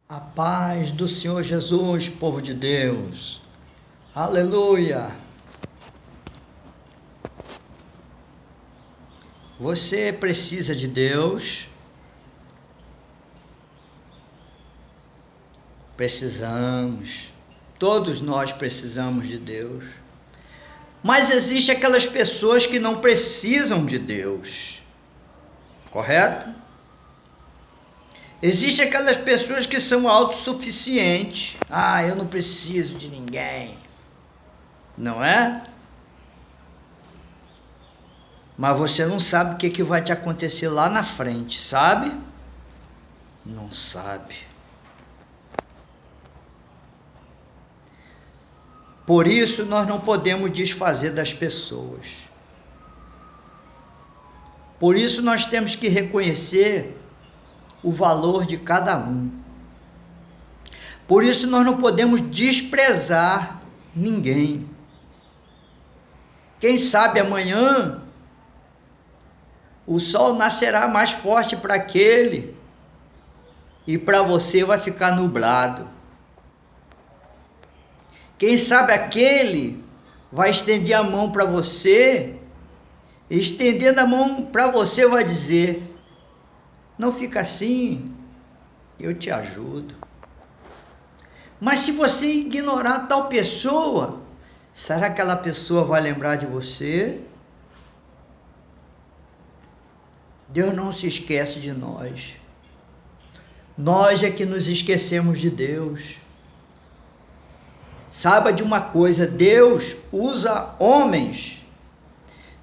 A paz do Senhor Jesus, povo de Deus. Aleluia. Você precisa de Deus. Precisamos. Todos nós precisamos de Deus. Mas existem aquelas pessoas que não precisam de Deus. Correto? Existem aquelas pessoas que são autossuficientes. Eu não preciso de ninguém. Não é? Mas você não sabe o que vai te acontecer lá na frente, sabe? Não sabe. Por isso nós não podemos desfazer das pessoas. Por isso nós temos que reconhecer o valor de cada um. Por isso nós não podemos desprezar ninguém. Quem sabe amanhã o sol nascerá mais forte para aquele e para você vai ficar nublado. Quem sabe aquele vai estender a mão para você, e estendendo a mão para você vai dizer: não fica assim, eu te ajudo. Mas se você ignorar tal pessoa, será que aquela pessoa vai lembrar de você? Deus não se esquece de nós. Nós é que nos esquecemos de Deus. Saiba de uma coisa, Deus usa homens,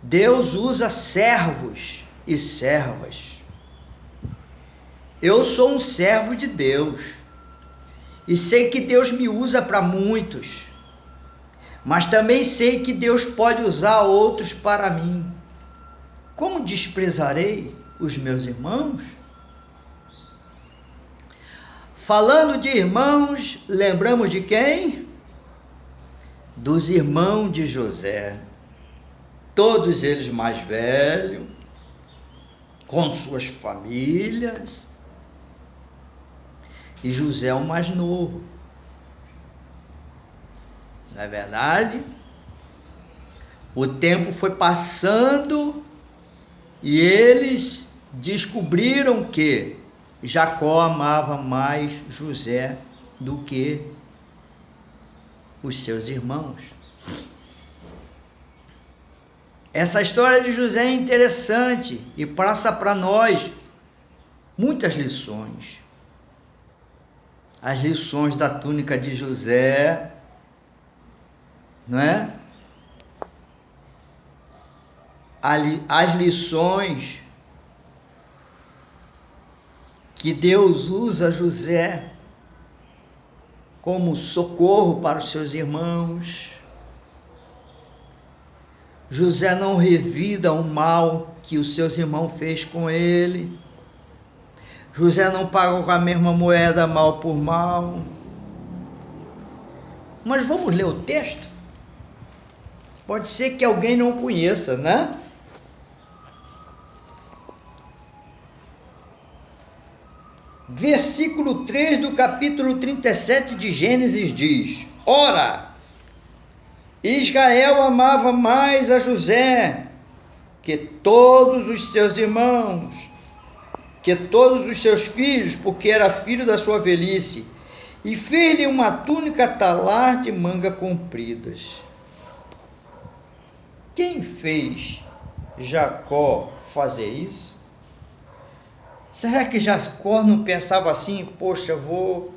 Deus usa servos e servas. Eu sou um servo de Deus e sei que Deus me usa para muitos, mas também sei que Deus pode usar outros para mim. Como desprezarei os meus irmãos? Falando de irmãos, lembramos de quem? Dos irmãos de José, todos eles mais velhos, com suas famílias, e José o mais novo. Não é verdade? O tempo foi passando e eles descobriram que Jacó amava mais José do que os seus irmãos. Essa história de José é interessante e passa para nós muitas lições. As lições da túnica de José, não é? As lições que Deus usa José como socorro para os seus irmãos. José não revida o mal que os seus irmãos fez com ele. José não pagou com a mesma moeda mal por mal. Mas vamos ler o texto? Pode ser que alguém não conheça, né? Versículo 3 do capítulo 37 de Gênesis diz: Ora, Israel amava mais a José que todos os seus irmãos, que todos os seus filhos, porque era filho da sua velhice, e fez-lhe uma túnica talar de manga compridas. Quem fez Jacó fazer isso? Será que Jacó não pensava assim: poxa, eu vou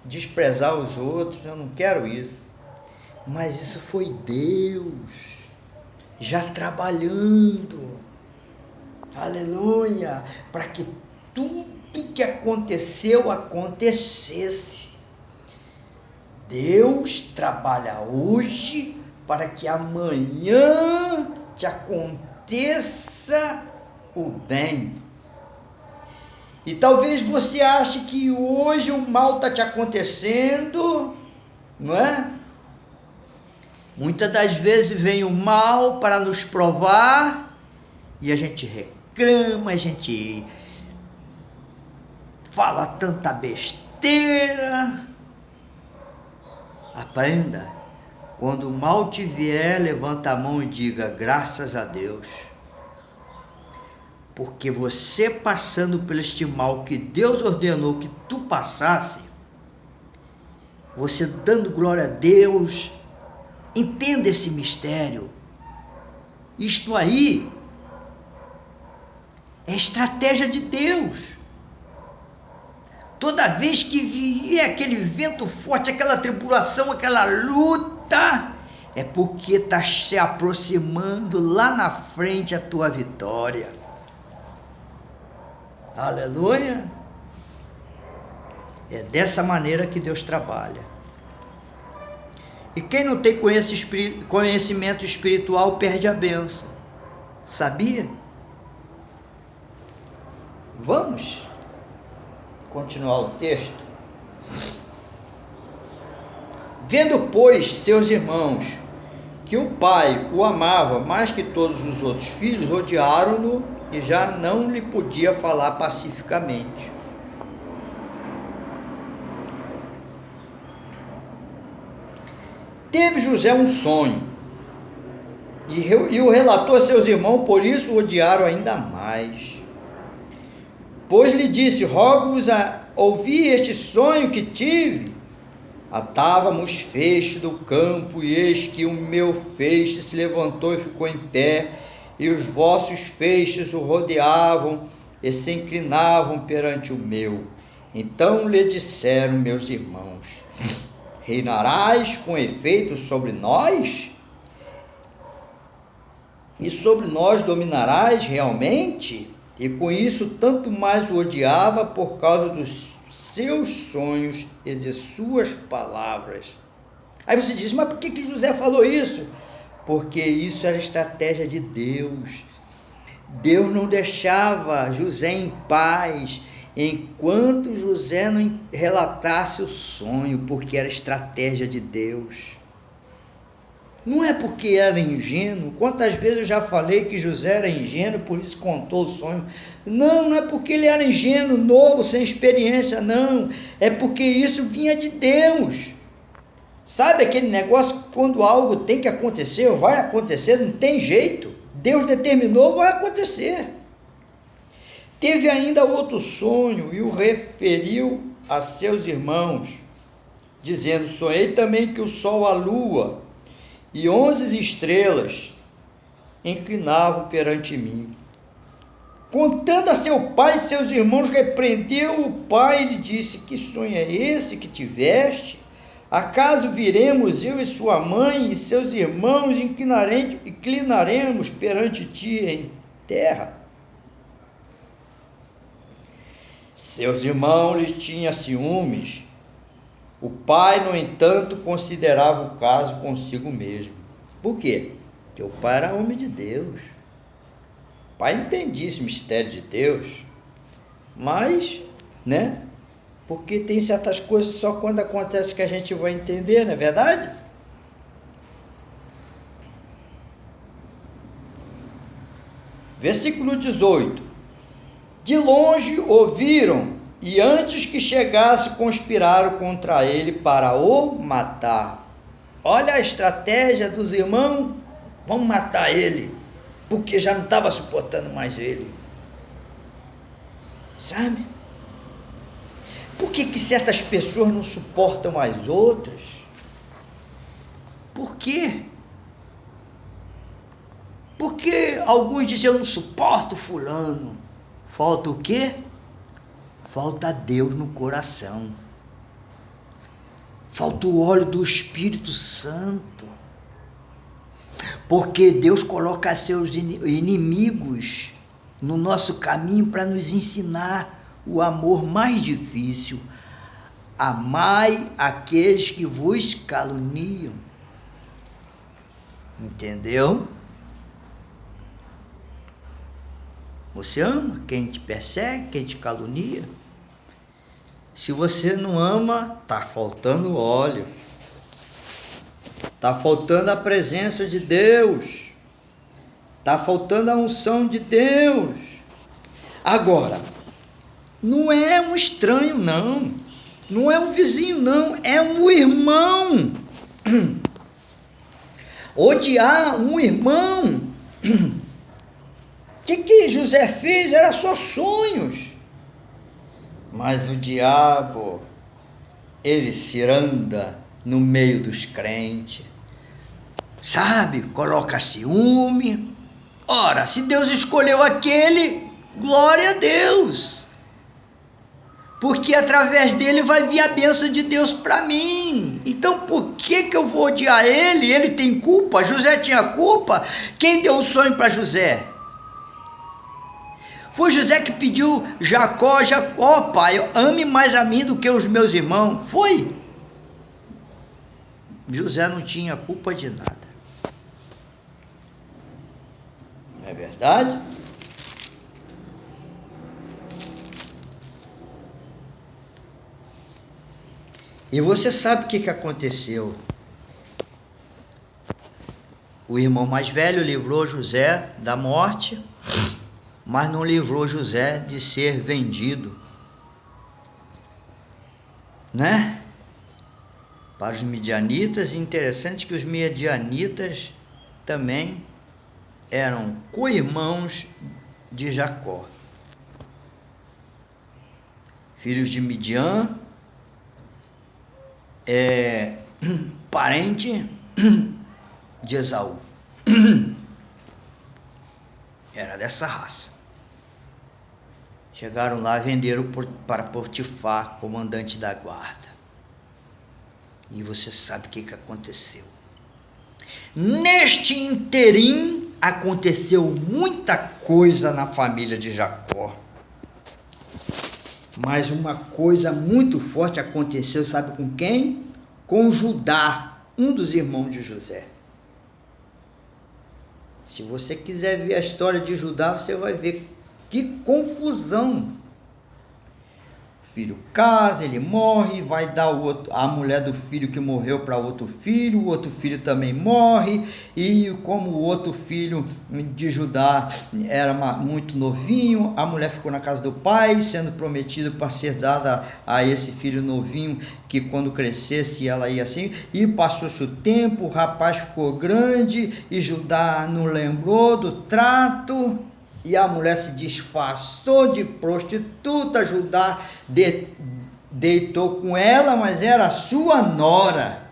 desprezar os outros, eu não quero isso. Mas isso foi Deus já trabalhando, aleluia, para que tudo que aconteceu acontecesse. Deus trabalha hoje para que amanhã te aconteça o bem. E talvez você ache que hoje o mal está te acontecendo, não é? Muitas das vezes vem o mal para nos provar e a gente reclama, a gente fala tanta besteira. Aprenda, quando o mal te vier, levanta a mão e diga, graças a Deus. Porque você passando por este mal que Deus ordenou que tu passasse, você dando glória a Deus, entenda esse mistério. Isto aí é estratégia de Deus. Toda vez que vier aquele vento forte, aquela tribulação, aquela luta, é porque está se aproximando lá na frente a tua vitória. Aleluia! É dessa maneira que Deus trabalha. E quem não tem conhecimento espiritual perde a bênção. Sabia? Vamos continuar o texto. Vendo, pois, seus irmãos, que o pai o amava mais que todos os outros filhos, odiaram-no e já não lhe podia falar pacificamente. Teve José um sonho e o relatou a seus irmãos, por isso o odiaram ainda mais. Pois lhe disse, rogo-vos a ouvir este sonho que tive. Atávamos feixe do campo, e eis que o meu feixe se levantou e ficou em pé, e os vossos feixes o rodeavam e se inclinavam perante o meu. Então lhe disseram meus irmãos, reinarás com efeito sobre nós? E sobre nós dominarás realmente? E com isso tanto mais o odiava por causa dos seus sonhos e de suas palavras. Aí você diz, mas por que José falou isso? Porque isso era estratégia de Deus. Deus não deixava José em paz enquanto José não relatasse o sonho, porque era estratégia de Deus. Não é porque era ingênuo. Quantas vezes eu já falei que José era ingênuo, por isso contou o sonho. Não é porque ele era ingênuo, novo, sem experiência, não. É porque isso vinha de Deus. Sabe aquele negócio que quando algo tem que acontecer, vai acontecer, não tem jeito. Deus determinou, vai acontecer. Teve ainda outro sonho e o referiu a seus irmãos, dizendo, sonhei também que o sol, a lua e 11 estrelas inclinavam perante mim. Contando a seu pai e seus irmãos, repreendeu o pai e lhe disse, que sonho é esse que tiveste? Acaso viremos eu e sua mãe e seus irmãos inclinaremos perante ti em terra? Seus irmãos lhe tinham ciúmes. O pai, no entanto, considerava o caso consigo mesmo. Por quê? Porque o pai era homem de Deus. O pai entendia esse mistério de Deus. Mas, né? Porque tem certas coisas só quando acontece que a gente vai entender, não é verdade? Versículo 18. De longe ouviram, e antes que chegasse, conspiraram contra ele para o matar. Olha a estratégia dos irmãos, vamos matar ele, porque já não estava suportando mais ele. Sabe? Por que certas pessoas não suportam as outras? Por quê? Porque alguns dizem, eu não suporto fulano. Falta o quê? Falta Deus no coração. Falta o óleo do Espírito Santo. Porque Deus coloca seus inimigos no nosso caminho para nos ensinar o amor mais difícil. Amai aqueles que vos caluniam. Entendeu? Você ama quem te persegue, quem te calunia? Se você não ama, está faltando óleo. Está faltando a presença de Deus. Está faltando a unção de Deus. Agora, Não é um estranho, não. Não é um vizinho, não. É um irmão. Odiar um irmão. O que José fez? Era só sonhos. Mas o diabo, ele se anda no meio dos crentes. Sabe? Coloca ciúme. Ora, se Deus escolheu aquele, glória a Deus. Porque através dele vai vir a bênção de Deus para mim. Então por que eu vou odiar ele? Ele tem culpa? José tinha culpa? Quem deu o sonho para José? Foi José que pediu Jacó, pai, ame mais a mim do que os meus irmãos. Foi. José não tinha culpa de nada. Não é verdade? E você sabe o que aconteceu? O irmão mais velho livrou José da morte, mas não livrou José de ser vendido, né? Para os midianitas. Interessante que os midianitas também eram co-irmãos de Jacó, filhos de Midian, parente de Esaú. Era dessa raça. Chegaram lá e venderam para Potifar, comandante da guarda. E você sabe o que aconteceu. Neste interim, aconteceu muita coisa na família de Jacó. Mas uma coisa muito forte aconteceu, sabe com quem? Com Judá, um dos irmãos de José. Se você quiser ver a história de Judá, você vai ver que confusão. O filho casa, ele morre, vai dar a mulher do filho que morreu para outro filho, o outro filho também morre, e como o outro filho de Judá era muito novinho, a mulher ficou na casa do pai, sendo prometida para ser dada a esse filho novinho, que quando crescesse ela ia assim, e passou-se o tempo, o rapaz ficou grande, e Judá não lembrou do trato, e a mulher se disfarçou de prostituta. Judá deitou com ela, mas era sua nora.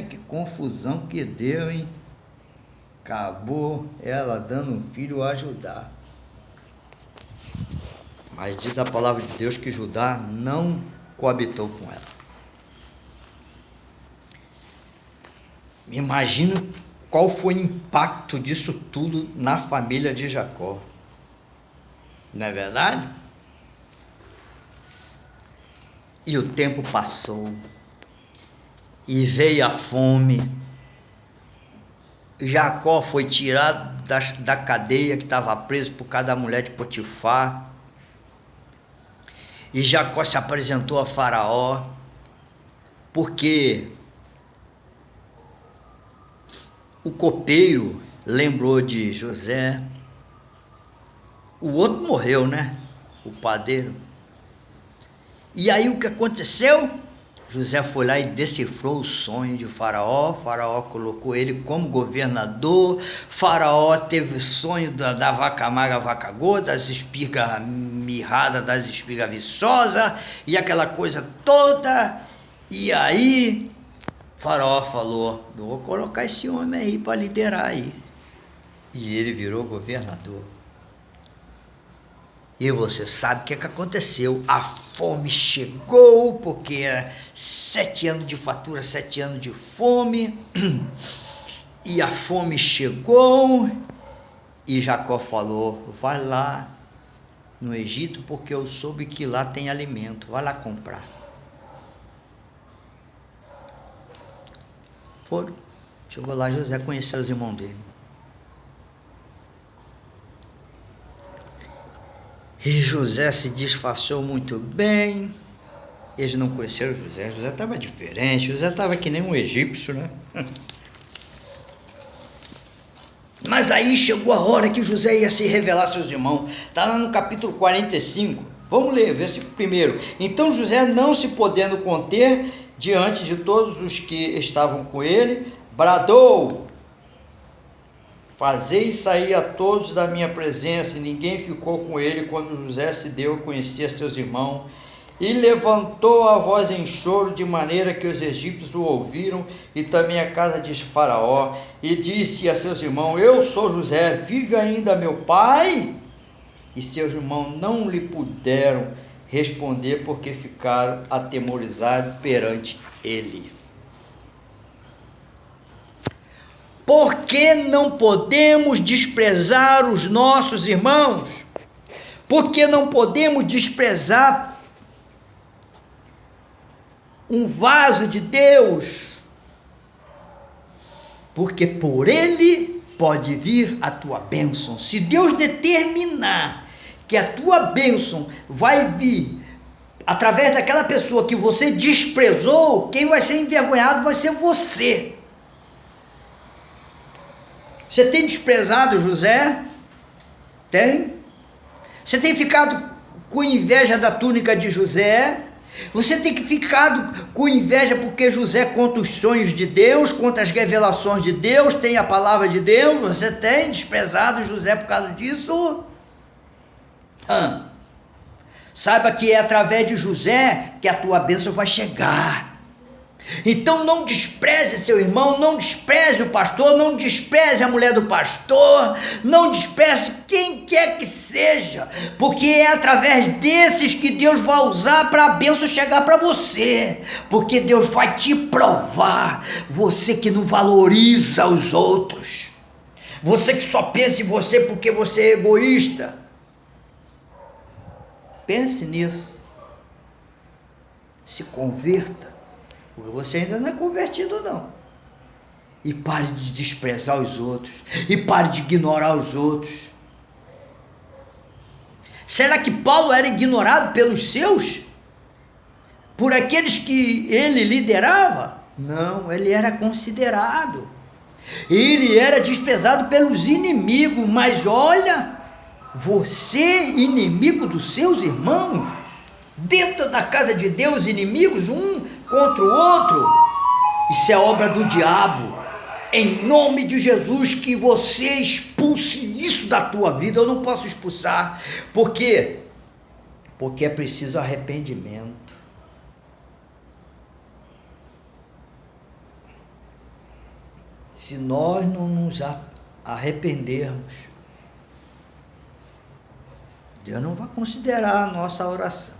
Que confusão que deu, hein? Acabou ela dando um filho a Judá. Mas diz a palavra de Deus que Judá não coabitou com ela. Imagina qual foi o impacto disso tudo na família de Jacó. Não é verdade? E o tempo passou. E veio a fome. Jacó foi tirado da cadeia que estava preso por causa da mulher de Potifar. E Jacó se apresentou a Faraó. Porque o copeiro lembrou de José. O outro morreu, né? O padeiro. E aí o que aconteceu? José foi lá e decifrou o sonho de Faraó. Faraó colocou ele como governador. Faraó teve sonho da vaca magra, vaca gorda, das espigas mirradas, das espigas viçosas, e aquela coisa toda. E aí Faraó falou: vou colocar esse homem aí para liderar aí. E ele virou governador. E você sabe o que aconteceu? A fome chegou, porque era 7 anos de fatura, 7 anos de fome. E a fome chegou. E Jacó falou: vai lá no Egito, porque eu soube que lá tem alimento. Vai lá comprar. Foram. Chegou lá, José conheceu os irmãos dele. E José se disfarçou muito bem. Eles não conheceram José. José estava diferente. José estava que nem um egípcio, né? Mas aí chegou a hora que José ia se revelar aos seus irmãos. Está lá no capítulo 45. Vamos ler, versículo 1. Então José, não se podendo conter diante de todos os que estavam com ele, bradou: fazei sair a todos da minha presença. E ninguém ficou com ele quando José se deu a conhecer a seus irmãos. E levantou a voz em choro, de maneira que os egípcios o ouviram, e também a casa de Faraó. E disse a seus irmãos: eu sou José, vive ainda meu pai? E seus irmãos não lhe puderam responder, porque ficaram atemorizados perante ele. Por que não podemos desprezar os nossos irmãos? Por que não podemos desprezar um vaso de Deus? Porque por ele pode vir a tua bênção. Se Deus determinar que a tua bênção vai vir através daquela pessoa que você desprezou, quem vai ser envergonhado vai ser você. Você tem desprezado José? Tem? Você tem ficado com inveja da túnica de José? Você tem ficado com inveja porque José conta os sonhos de Deus, conta as revelações de Deus, tem a palavra de Deus? Você tem desprezado José por causa disso? Saiba que é através de José que a tua bênção vai chegar. Então não despreze seu irmão, não despreze o pastor, não despreze a mulher do pastor, não despreze quem quer que seja, porque é através desses que Deus vai usar para a bênção chegar para você, porque Deus vai te provar. Você que não valoriza os outros, você que só pensa em você porque você é egoísta, pense nisso, se converta, porque você ainda não é convertido não, e pare de desprezar os outros, e pare de ignorar os outros. Será que Paulo era ignorado pelos seus? Por aqueles que ele liderava? Não, ele era considerado, ele era desprezado pelos inimigos. Mas olha, você inimigo dos seus irmãos, dentro da casa de Deus, inimigos um contra o outro, isso é obra do diabo. Em nome de Jesus, que você expulse isso da tua vida. Eu não posso expulsar, por quê? Porque é preciso arrependimento. Se nós não nos arrependermos, Deus não vai considerar a nossa oração,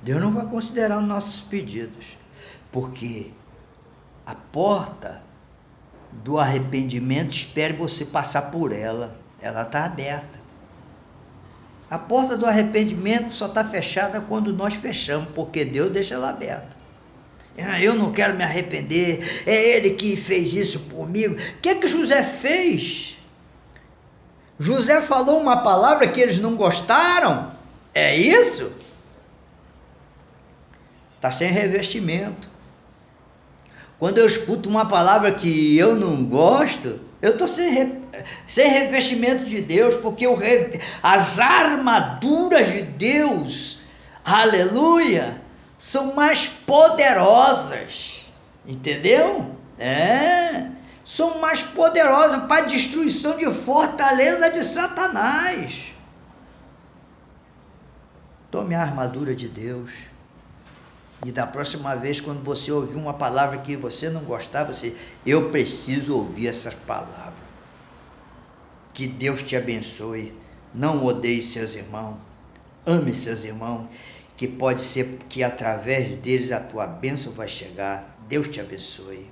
Deus não vai considerar os nossos pedidos, porque a porta do arrependimento, espere você passar por ela, ela está aberta. A porta do arrependimento só está fechada quando nós fechamos, porque Deus deixa ela aberta. Eu não quero me arrepender, é Ele que fez isso comigo. O que José fez? José falou uma palavra que eles não gostaram, é isso? Está sem revestimento. Quando eu escuto uma palavra que eu não gosto, eu estou sem revestimento de Deus, porque as armaduras de Deus, aleluia, são mais poderosas, entendeu? São mais poderosas para a destruição de fortaleza de Satanás. Tome a armadura de Deus. E da próxima vez, quando você ouvir uma palavra que você não gostar, eu preciso ouvir essas palavras. Que Deus te abençoe. Não odeie seus irmãos. Ame seus irmãos, que pode ser que através deles a tua bênção vai chegar. Deus te abençoe.